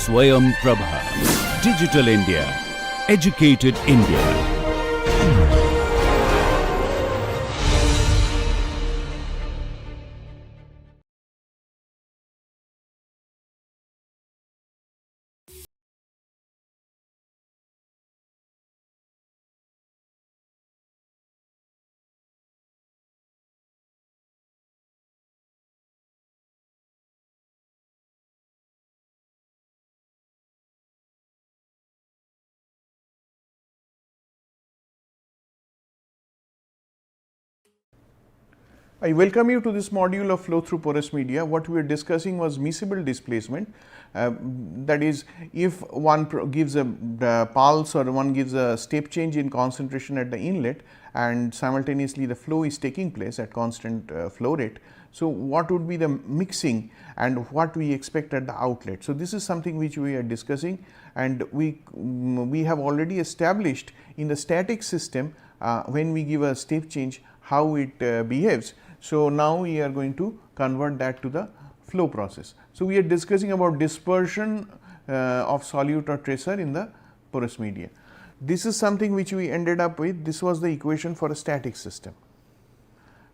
Swayam Prabha. Digital India. Educated India. I welcome you to this module of flow through porous media. What we were discussing was miscible displacement. That is, if one gives a pulse or one gives a step change in concentration at the inlet and simultaneously the flow is taking place at constant flow rate. So, what would be the mixing and what we expect at the outlet. So, this is something which we are discussing, and we have already established in the static system when we give a step change how it behaves. So, now we are going to convert that to the flow process. So, we are discussing about dispersion of solute or tracer in the porous media. This is something which we ended up with. This was the equation for a static system,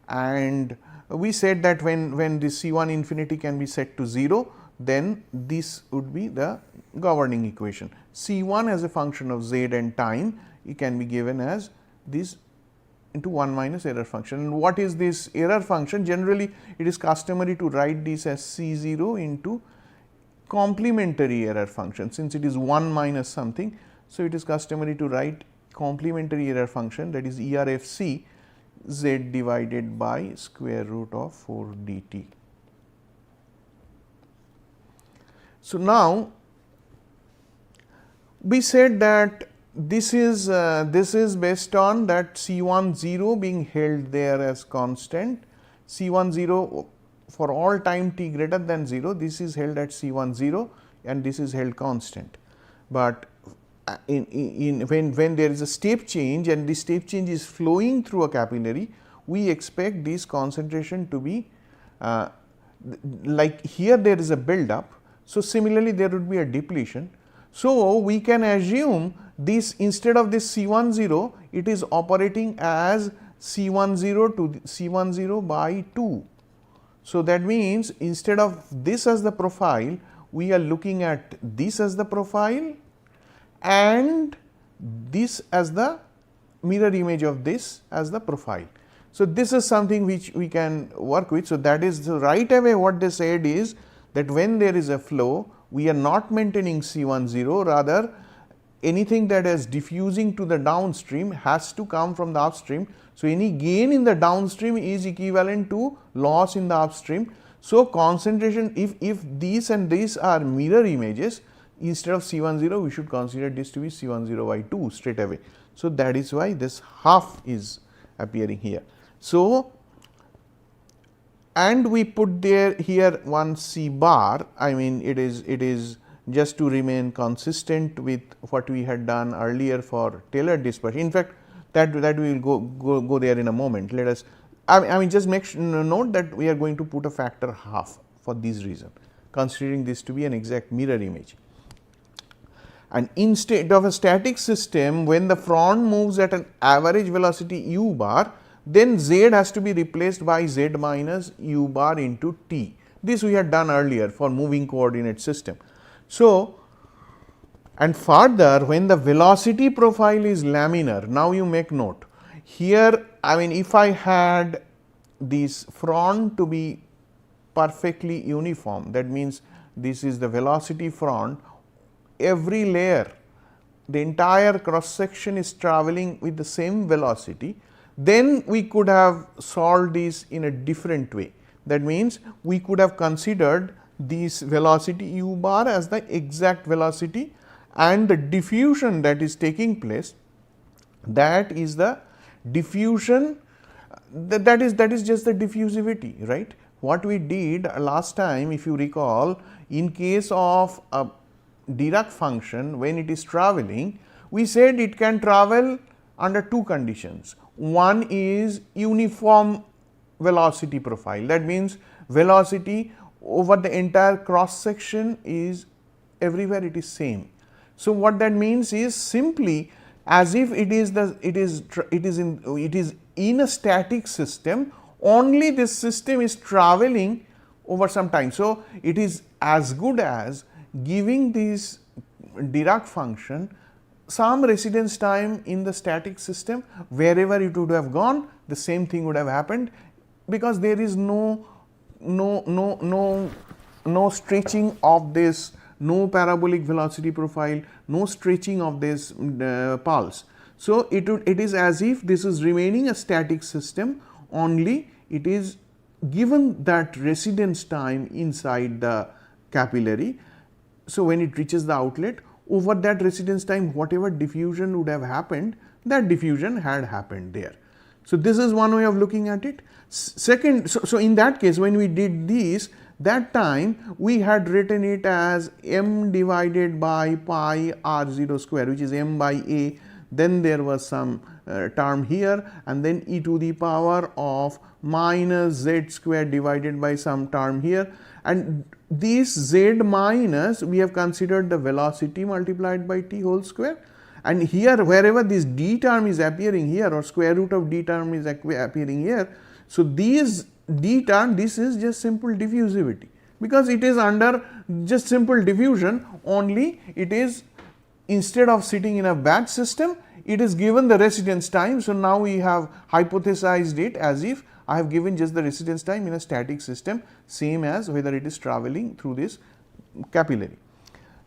and we said that when this C1 infinity can be set to 0, then this would be the governing equation. C1 as a function of z and time, it can be given as this into 1 minus error function. And what is this error function? Generally, it is customary to write this as C0 into complementary error function, since it is 1 minus something. So, it is customary to write complementary error function, that is ERFC z divided by square root of 4 dt. So, now we said that this is based on that C1 0 being held there as constant. C1 0 for all time t greater than 0, this is held at C1 0 and this is held constant. But when there is a step change and the step change is flowing through a capillary, we expect this concentration to be like here there is a build up. So, similarly there would be a depletion. So, we can assume this instead of this C1 0, it is operating as C1 0 to C1 0 by 2. So, that means instead of this as the profile, we are looking at this as the profile and this as the mirror image of this as the profile. So, this is something which we can work with. So, that is right away what they said is that when there is a flow, we are not maintaining C1 0, rather anything that is diffusing to the downstream has to come from the upstream. So, any gain in the downstream is equivalent to loss in the upstream. So, concentration, if these and these are mirror images, instead of C1 0, we should consider this to be C1 0 by 2 straight away. So, that is why this half is appearing here. So, and we put there here one C bar, I mean it is just to remain consistent with what we had done earlier for tailored dispersion. In fact, that we will go there in a moment. Let us, I mean just make note that we are going to put a factor half for this reason, considering this to be an exact mirror image. And instead of a static system, when the front moves at an average velocity u bar, then z has to be replaced by z minus u bar into t. This we had done earlier for moving coordinate system. So, and further, when the velocity profile is laminar, now you make note here, I mean if I had this front to be perfectly uniform, that means this is the velocity front, every layer, the entire cross section is traveling with the same velocity, then we could have solved this in a different way. That means, we could have considered this velocity u bar as the exact velocity and the diffusion that is taking place, that is the diffusion, that is just the diffusivity, right. What we did last time, if you recall, in case of a Dirac function, when it is traveling, we said it can travel under two conditions. One is uniform velocity profile, that means velocity over the entire cross section is everywhere it is same. So, what that means is simply as if it is in a static system, only this system is traveling over some time. So, it is as good as giving this Dirac function some residence time in the static system, wherever it would have gone the same thing would have happened, because there is no stretching of this, no parabolic velocity profile, no stretching of this pulse. So, it is as if this is remaining a static system, only it is given that residence time inside the capillary. So, when it reaches the outlet, over that residence time whatever diffusion would have happened, that diffusion had happened there. So, this is one way of looking at it. Second, so in that case when we did this, that time we had written it as m divided by pi r 0 square, which is m by a, then there was some term here, and then e to the power of minus z square divided by some term here, and this z minus we have considered the velocity multiplied by t whole square, and here wherever this d term is appearing here, or square root of d term is appearing here. So, these d term, this is just simple diffusivity, because it is under just simple diffusion, only it is instead of sitting in a batch system, it is given the residence time. So, now we have hypothesized it as if I have given just the residence time in a static system, same as whether it is traveling through this capillary.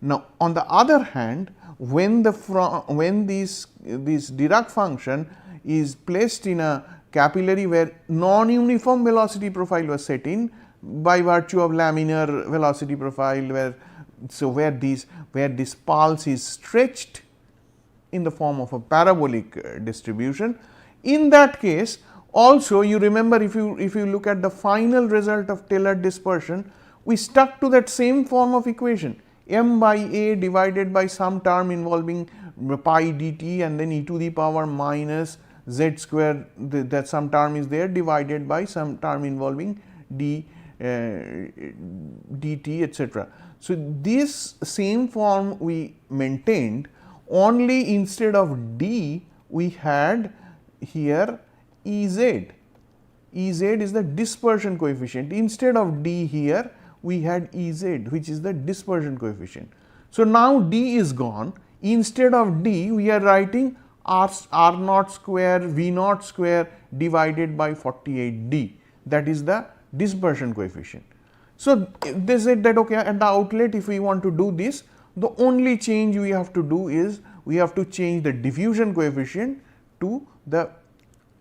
Now, on the other hand, when this Dirac function is placed in a capillary where non-uniform velocity profile was set in by virtue of laminar velocity profile, where this pulse is stretched in the form of a parabolic distribution. In that case also, you remember, if you look at the final result of Taylor dispersion, we stuck to that same form of equation, m by a divided by some term involving pi dt and then e to the power minus z square, that some term is there, divided by some term involving dt, etc. So, this same form we maintained, only instead of d we had here Ez. Ez is the dispersion coefficient. Instead of d here we had Ez, which is the dispersion coefficient. So, now d is gone. Instead of d we are writing r naught square v naught square divided by 48d, that is the dispersion coefficient. So, they said that okay, at the outlet if we want to do this, the only change we have to do is we have to change the diffusion coefficient to the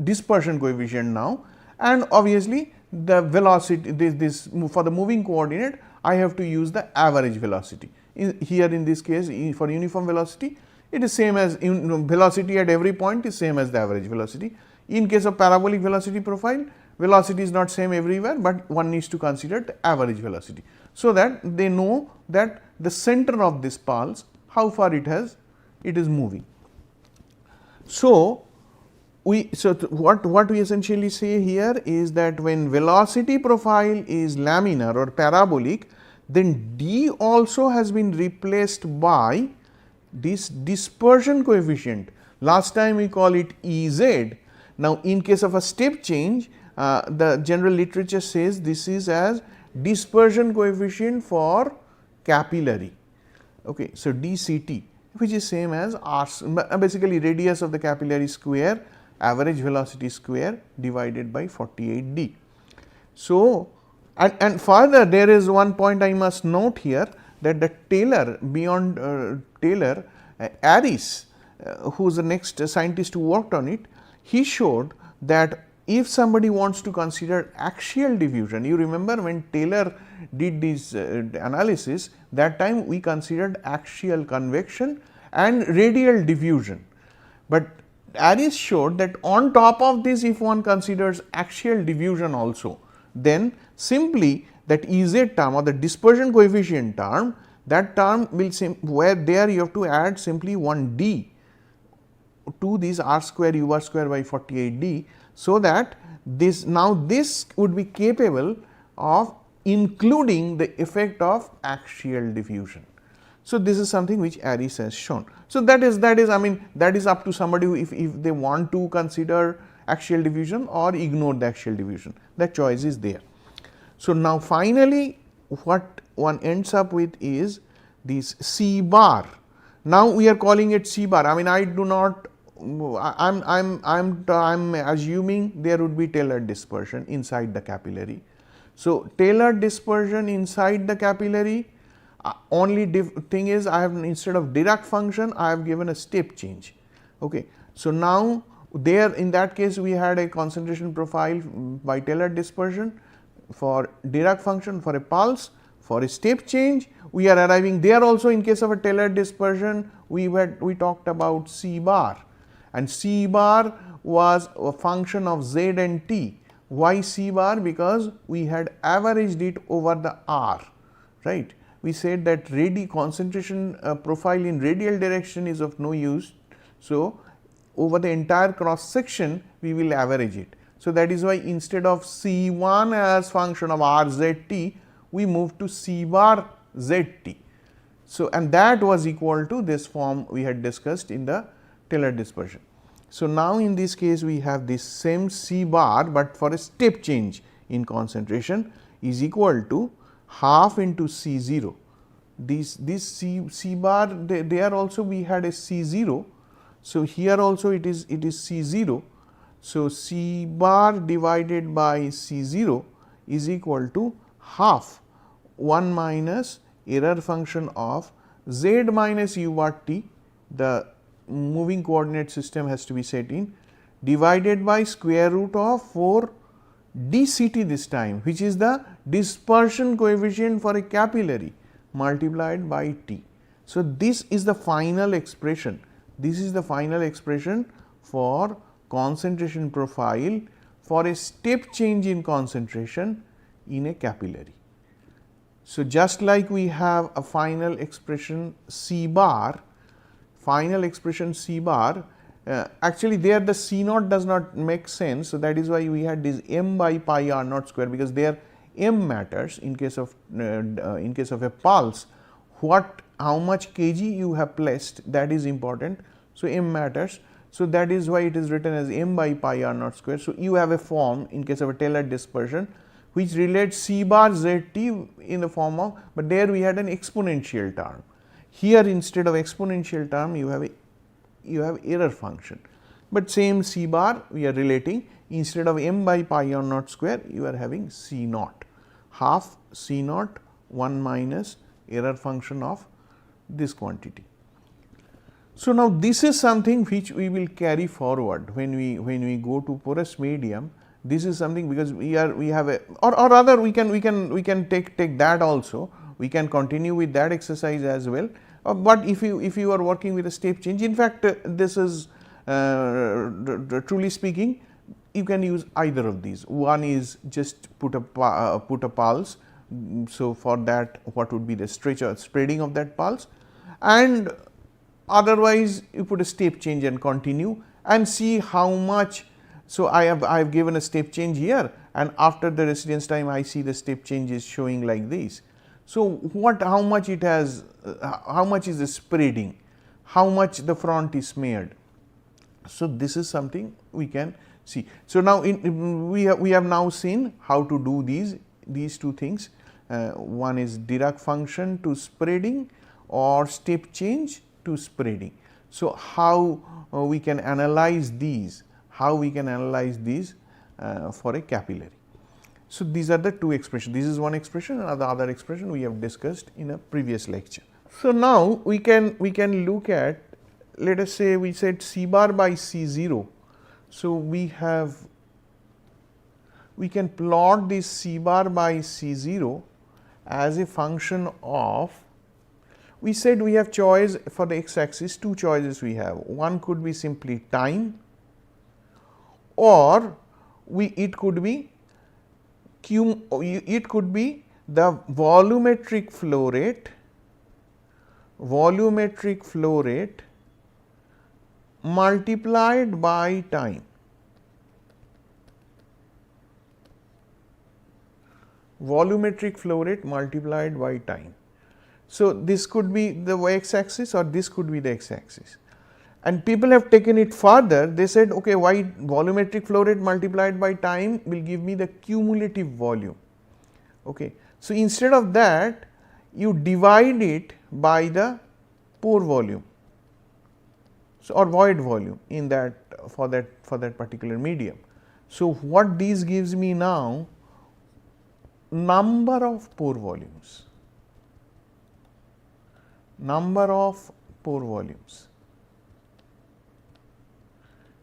dispersion coefficient now, and obviously the velocity, this for the moving coordinate I have to use the average velocity. Here in this case for uniform velocity, it is same as velocity at every point is same as the average velocity. In case of parabolic velocity profile, velocity is not same everywhere, but one needs to consider the average velocity, so that they know that the center of this pulse, how far it is moving. So, what we essentially say here is that when velocity profile is laminar or parabolic, then d also has been replaced by this dispersion coefficient. Last time we call it Ez. Now, in case of a step change, the general literature says this is as dispersion coefficient for capillary. Okay, so, dCt, which is same as r, basically radius of the capillary square, average velocity square divided by 48d. So, and further there is one point I must note here, that the Taylor, beyond Taylor, Aris, who is the next scientist who worked on it, he showed that if somebody wants to consider axial diffusion, you remember when Taylor did this analysis, that time we considered axial convection and radial diffusion. But Aris showed that on top of this, if one considers axial diffusion also, then simply that Ez term or the dispersion coefficient term, that term will where there you have to add simply one d to this r square u r square by 48d, so that this would be capable of including the effect of axial diffusion. So, this is something which Aris has shown. So, that is I mean that is up to somebody who if they want to consider axial diffusion or ignore the axial diffusion, that choice is there. So, now finally, what one ends up with is this C bar. Now, we are calling it C bar. I mean, I do not I'm assuming there would be tailored dispersion inside the capillary. So, tailored dispersion inside the capillary, only thing is I have, instead of Dirac function, I have given a step change. Okay. So, now there in that case we had a concentration profile by tailored dispersion for Dirac function for a pulse, for a step change we are arriving there also. In case of a tailored dispersion, we talked about C bar, and C bar was a function of Z and T. Why C bar? Because we had averaged it over the R, right. We said that concentration profile in radial direction is of no use. So, over the entire cross section we will average it. So, that is why instead of C1 as function of R Z T, we move to C bar Z T. So, and that was equal to this form we had discussed in the tailored dispersion. So, now in this case we have this same C bar, but for a step change in concentration is equal to half into C 0. This C bar, there also we had a C 0. So, here also it is C 0. So, C bar divided by C 0 is equal to half 1 minus error function of Z minus U bar T, the moving coordinate system has to be set in, divided by square root of 4 dCt this time, which is the dispersion coefficient for a capillary, multiplied by T. So, this is the final expression. This is the final expression for concentration profile for a step change in concentration in a capillary. So, just like we have a final expression C bar, actually there the C naught does not make sense. So, that is why we had this m by pi r naught square, because there m matters in case of a pulse. How much kg you have placed, that is important. So, m matters. So, that is why it is written as m by pi r naught square. So, you have a form in case of a tailored dispersion which relates C bar Z T in the form of, but there we had an exponential term. Here instead of exponential term you have error function, but same C bar we are relating, instead of m by pi r naught square you are having C naught, half C naught 1 minus error function of this quantity. So, now this is something which we will carry forward when we go to porous medium. This is something, because we have a, or rather we can take that also, we can continue with that exercise as well. But if you are working with a step change, in fact this is truly speaking, you can use either of these. One is just put a pulse. So, for that what would be the spreading of that pulse, and otherwise you put a step change and continue and see how much. So, I have given a step change here, and after the residence time I see the step change is showing like this. So, how much it has, how much is the spreading, how much the front is smeared. So, this is something we can see. So, now we have now seen how to do these two things. One is Dirac function to spreading or step change to spreading. So, how we can analyze these, for a capillary. So, these are the two expressions. This is one expression, and the other expression we have discussed in a previous lecture. So, now we can look at, let us say we said C bar by C 0. So, we can plot this C bar by C 0 as a function of, we said we have choice for the x axis, two choices we have. One could be simply time, or it could be the volumetric flow rate multiplied by time. Volumetric flow rate multiplied by time. So, this could be the x axis or this could be the x axis. And people have taken it further, they said okay, why volumetric flow rate multiplied by time will give me the cumulative volume. Okay. So, instead of that you divide it by the pore volume, so or void volume in that for that particular medium. So, what this gives me now, number of pore volumes,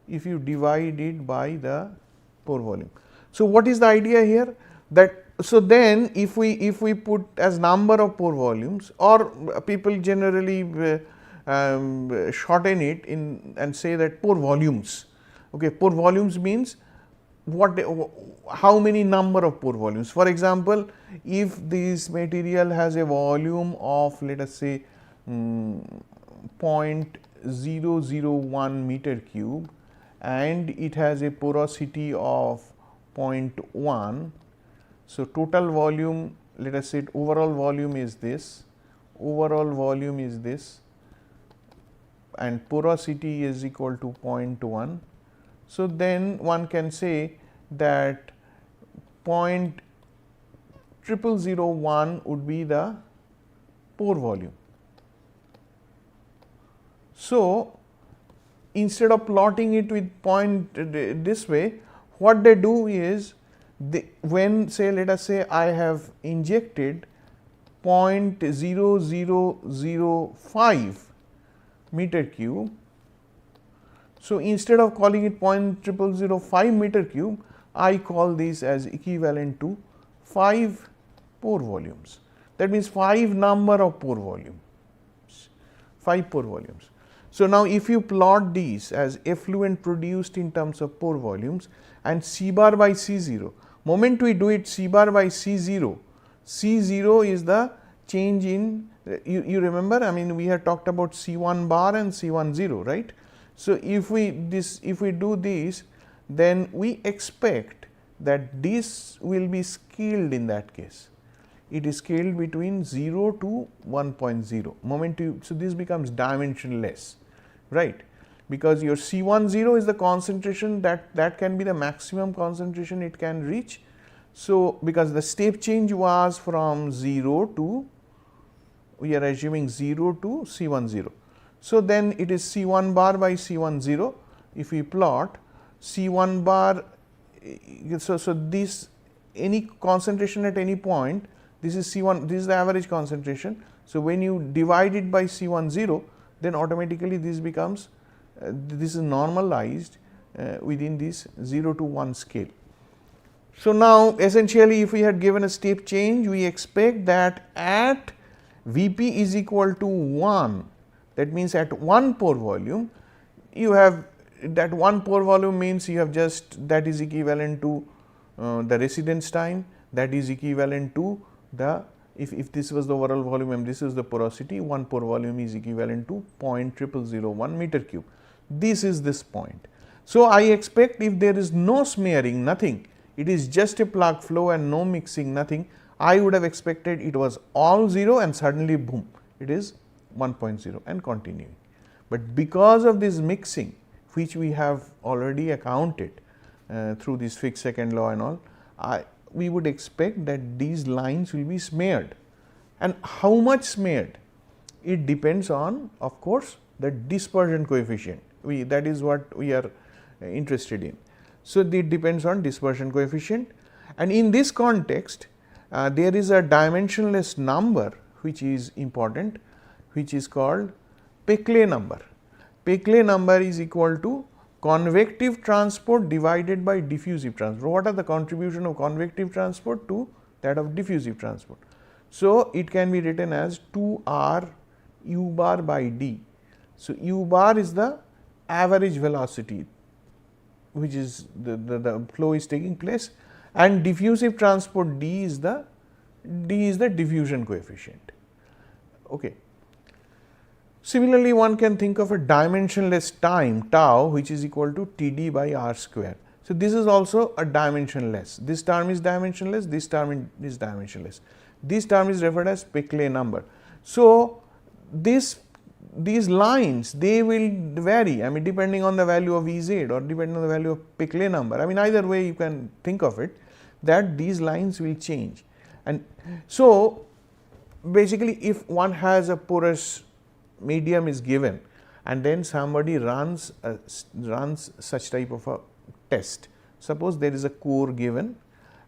if you divide it by the pore volume. So, what is the idea here, that so then if we put as number of pore volumes, or people generally shorten it in and say that pore volumes. Okay, pore volumes means how many number of pore volumes. For example, if this material has a volume of let us say 0.001 meter cube and it has a porosity of 0.1. So, total volume, let us say overall volume is this, and porosity is equal to 0.1. So, then one can say that 0.0001 would be the pore volume. So, instead of plotting it with point this way, what they do is when say let us say I have injected 0.0005 meter cube. So, instead of calling it 0.0005 meter cube, I call this as equivalent to 5 pore volumes. That means 5 number of pore volumes, 5 pore volumes. So, now if you plot these as effluent produced in terms of pore volumes and C bar by C 0, moment we do it C bar by C 0, C 0 is the change in, you remember, I mean we had talked about C 1 bar and C 1 0, right. So, if we do this, then we expect that this will be scaled in that case. It is scaled between 0 to 1.0 moment you, so this becomes dimensionless, right, because your C10 is the concentration that can be the maximum concentration it can reach. So, because the step change was from 0 to, we are assuming 0 to C10. So, then it is C1 bar by C10. If we plot C1 bar, so this any concentration at any point, this is C1, this is the average concentration. So, when you divide it by C10, then automatically this becomes this is normalized within this 0 to 1 scale. So, now essentially if we had given a step change, we expect that at Vp is equal to 1, that means at 1 pore volume you have that 1 pore volume means you have just that is equivalent to the residence time, that is equivalent to the, if this was the overall volume and this is the porosity, 1 pore volume is equivalent to 0.0001 meter cube. This is this point. So, I expect if there is no smearing, nothing, it is just a plug flow and no mixing, nothing, I would have expected it was all 0 and suddenly boom, it is 1.0 and continuing. But because of this mixing, which we have already accounted through this fixed second law and all, we would expect that these lines will be smeared. And how much smeared? It depends on, of course, the dispersion coefficient, that is what we are interested in. So, it depends on dispersion coefficient, and in this context there is a dimensionless number which is important, which is called Peclet number. Peclet number is equal to convective transport divided by diffusive transport. What are the contribution of convective transport to that of diffusive transport? So, it can be written as 2r u bar by d. So, u bar is the average velocity which is the flow is taking place, and diffusive transport d is the diffusion coefficient. Okay. Similarly, one can think of a dimensionless time tau, which is equal to Td by r square. So, this is also a dimensionless. This term is dimensionless, this term is dimensionless. This term is referred as Peclet number. So, these lines, they will vary, I mean depending on the value of Ez or depending on the value of Peclet number. I mean either way you can think of it, that these lines will change. And so, basically if one has a porous medium is given and then somebody runs such type of a test. Suppose there is a core given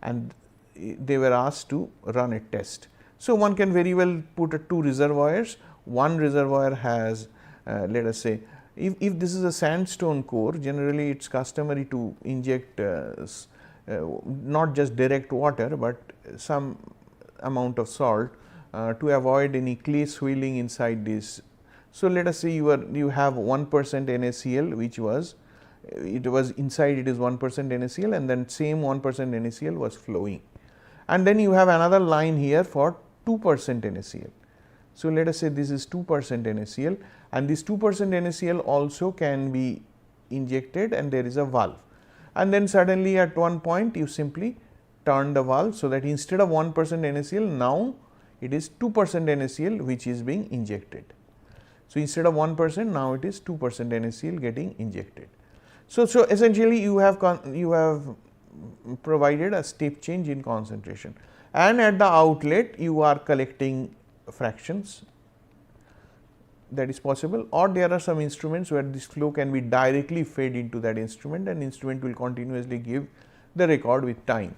and they were asked to run a test. So, one can very well put two reservoirs. One reservoir has let us say if this is a sandstone core, generally it is customary to inject not just direct water, but some amount of salt to avoid any clay swelling inside this. So, let us say you have 1% NaCl, which was inside it is 1% NaCl, and then same 1% NaCl was flowing, and then you have another line here for 2% NaCl. So, let us say this is 2% NaCl, and this 2% NaCl also can be injected and there is a valve, and then suddenly at one point you simply turn the valve, so that instead of 1% NaCl now it is 2% NaCl which is being injected. So, instead of 1% now it is 2% NaCl getting injected. So, essentially you have provided a step change in concentration, and at the outlet you are collecting fractions, that is possible, or there are some instruments where this flow can be directly fed into that instrument and instrument will continuously give the record with time.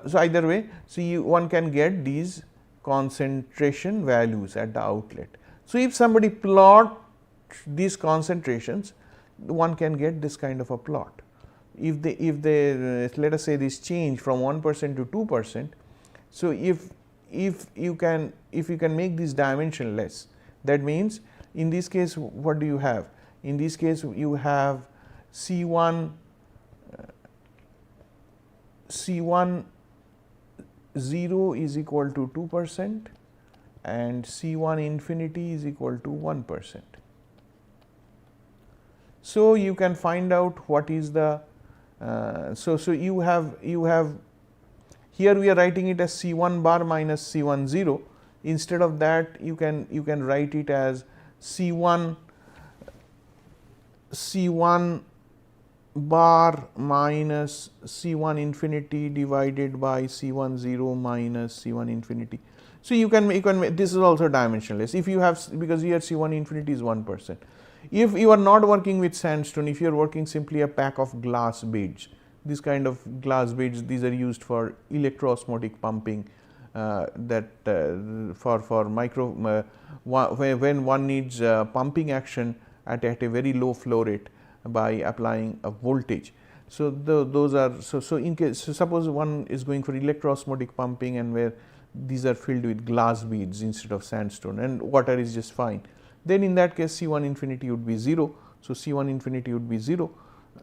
So, either way, so one can get these concentration values at the outlet. So, if somebody plot these concentrations, one can get this kind of a plot. If they let us say this change from 1% to 2%. So, if you can make this dimensionless, that means in this case what do you have? In this case you have C1 0 is equal to 2% and C1 infinity is equal to 1%. So, you can find out what is the so you have here we are writing it as C1 bar minus C1 0. Instead of that you can write it as C1 bar minus C1 infinity divided by C1 0 minus C1 infinity. So, you can make this is also dimensionless if you have, because here C1 infinity is 1%. If you are not working with sandstone, if you are working simply a pack of glass beads, this kind of glass beads, these are used for electroosmotic pumping, for micro when one needs pumping action at a very low flow rate by applying a voltage. So, those are so in case, so suppose one is going for electroosmotic pumping and where these are filled with glass beads instead of sandstone and water is just fine, then in that case C1 infinity would be 0. So, C1 infinity would be 0,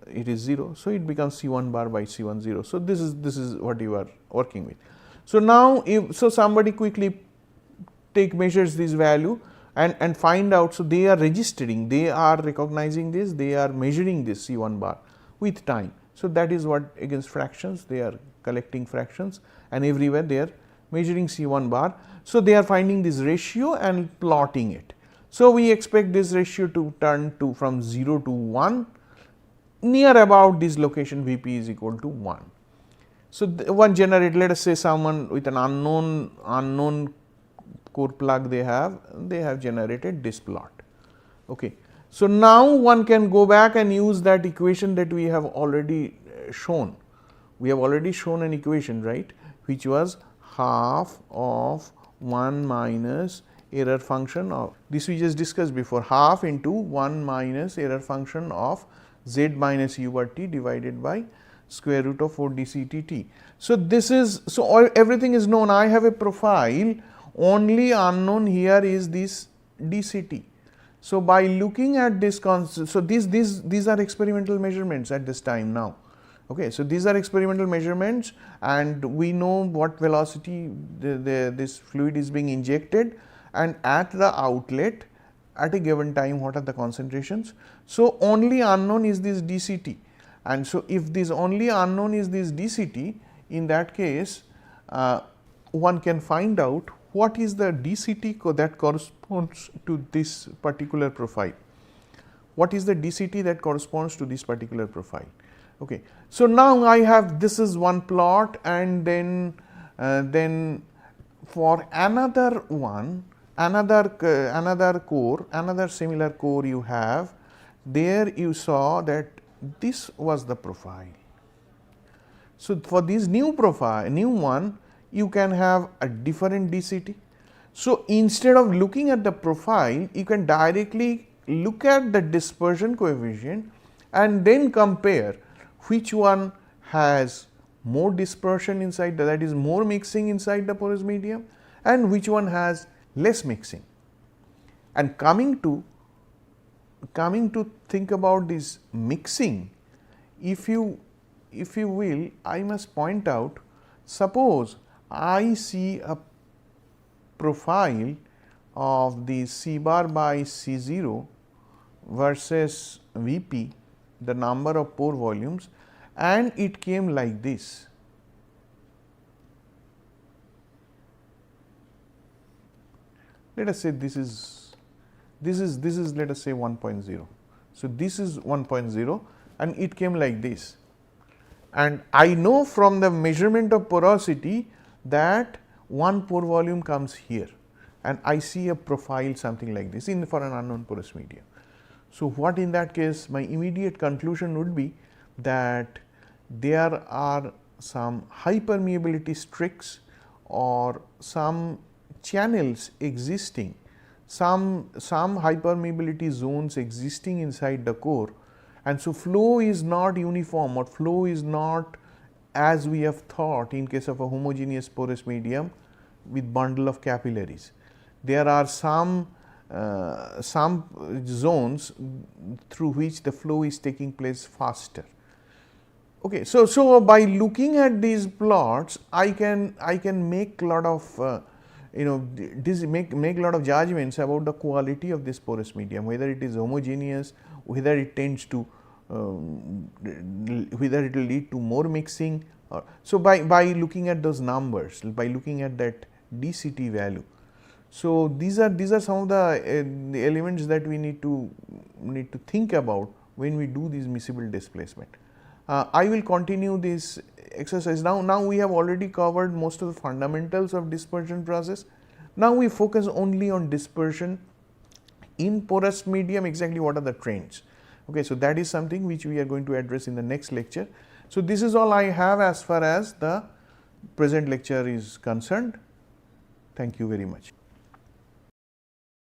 it is 0. So, it becomes C1 bar by C1 0. So, this is what you are working with. So, now if somebody quickly measures this value and find out. So, they are registering, they are recognizing this, they are measuring this C1 bar with time. So, that is what against fractions, they are collecting fractions and everywhere they are measuring C1 bar. So, they are finding this ratio and plotting it. So, we expect this ratio to turn to from 0 to 1 near about this location Vp is equal to 1. So, one generate, let us say someone with an unknown core plug they have generated this plot. Okay. So, now one can go back and use that equation that we have already shown. We have already shown an equation, right, which was half of 1 minus error function of this we just discussed before, half into 1 minus error function of z minus u bar t divided by square root of 4 dCTT. So, this is, so everything is known. I have a profile, only unknown here is this dCT. So, by looking at this concept, so these are experimental measurements at this time now. Okay. So, these are experimental measurements and we know what velocity this fluid is being injected and at the outlet at a given time what are the concentrations. So, only unknown is this dCT, and so if this only unknown is this dCT, in that case one can find out what is the dCT that corresponds to this particular profile? What is the dCT that corresponds to this particular profile? Okay. So, now I have, this is one plot, and then for another one, another core, another similar core you have, there you saw that this was the profile. So, for this new profile, new one, you can have a different dCT. So, instead of looking at the profile, you can directly look at the dispersion coefficient and then compare which one has more dispersion inside, that is more mixing inside the porous medium, and which one has less mixing. And coming to think about this mixing, if you will, I must point out, suppose I see a profile of the C bar by C 0 versus V p, the number of pore volumes, and it came like this. Let us say this is let us say 1.0. So, this is 1.0 and it came like this, and I know from the measurement of porosity that one pore volume comes here, and I see a profile something like this in for an unknown porous medium. So, what in that case my immediate conclusion would be that there are some high permeability streaks or some channels existing, some high permeability zones existing inside the core, and so flow is not uniform, or flow is not as we have thought in case of a homogeneous porous medium with bundle of capillaries. There are some zones through which the flow is taking place faster. Okay, so by looking at these plots, I can make lot of make lot of judgments about the quality of this porous medium, whether it is homogeneous, whether it tends to whether it will lead to more mixing. Or so by looking at those numbers, by looking at that dCT value. So, these are some of the elements that we need to think about when we do this miscible displacement. I will continue this exercise. Now we have already covered most of the fundamentals of dispersion process. Now we focus only on dispersion in porous medium. Exactly what are the trends? Okay, so that is something which we are going to address in the next lecture. So, this is all I have as far as the present lecture is concerned. Thank you very much.